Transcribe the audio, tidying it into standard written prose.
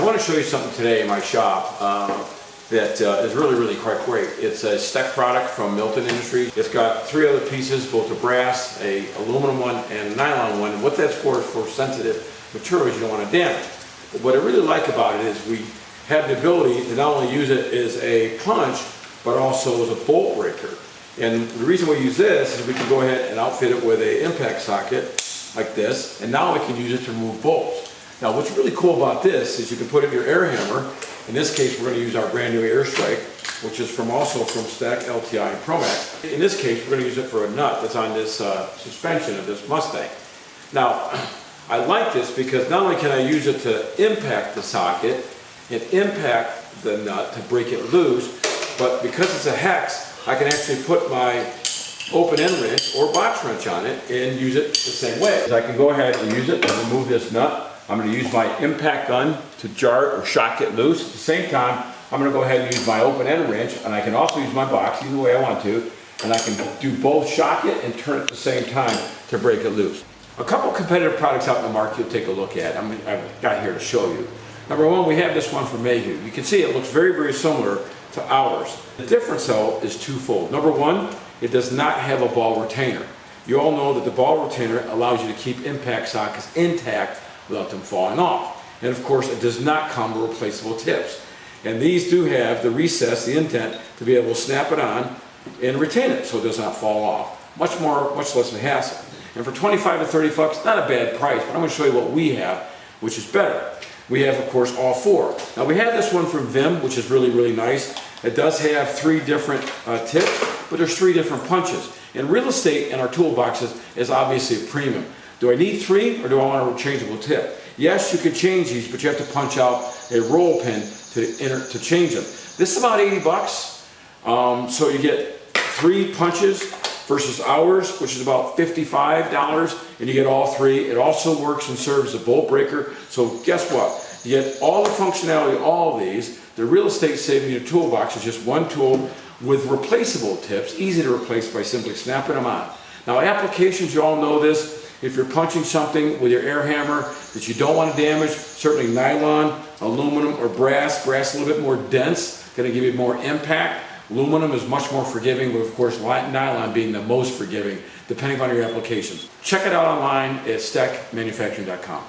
I want to show you something today in my shop that is really quite great. It's a Steck product from Milton Industries. It's got three other pieces, both a brass, a aluminum one, and a nylon one. And what that's for is for sensitive materials you don't want to damage. But what I really like about it is we have the ability to not only use it as a punch, but also as a bolt breaker. And the reason we use this is we can go ahead and outfit it with an impact socket like this, and now we can use it to remove bolts. Now what's really cool about this is you can put in your air hammer. In this case we're going to use our brand new air strike, which is also from Steck, LTI, and Promax. In this case we're going to use it for a nut that's on this suspension of this Mustang. Now I like this because not only can I use it to impact the socket and impact the nut to break it loose, but because it's a hex, I can actually put my open end wrench or box wrench on it and use it the same way. I can go ahead and use it and remove this nut. I'm going to use my impact gun to jar or shock it loose. At the same time, I'm going to go ahead and use my open end wrench, and I can also use my box either way I want to, and I can do both shock it and turn it at the same time to break it loose. A couple competitive products out in the market you'll take a look at. I've got here to show you. Number one, we have this one from Mayhew. You can see it looks very similar to ours. The difference though is twofold. Number one, it does not have a ball retainer. You all know that the ball retainer allows you to keep impact sockets intact without them falling off. And of course it does not come with replaceable tips. And these do have the recess, the indent, to be able to snap it on and retain it so it does not fall off. Much less of a hassle. And for 25 to 30 bucks, not a bad price, but I'm going to show you what we have, which is better. We have, of course, all four. Now we have this one from Vim, which is really nice. It does have three different tips, but there's three different punches. And real estate in our toolboxes is obviously a premium. Do I need three, or do I want a changeable tip? Yes, you can change these, but you have to punch out a roll pin to change them. This is about 80 bucks. So you get three punches versus ours, which is about $55, and you get all three. It also works and serves as a bolt breaker. So guess what? You get all the functionality of all of these. The real estate saving your toolbox is just one tool with replaceable tips, easy to replace by simply snapping them on. Now applications, you all know this. If you're punching something with your air hammer that you don't want to damage, certainly nylon, aluminum, or brass. Brass a little bit more dense, going to give you more impact. Aluminum is much more forgiving, but of course nylon being the most forgiving, depending on your applications. Check it out online at steckmanufacturing.com.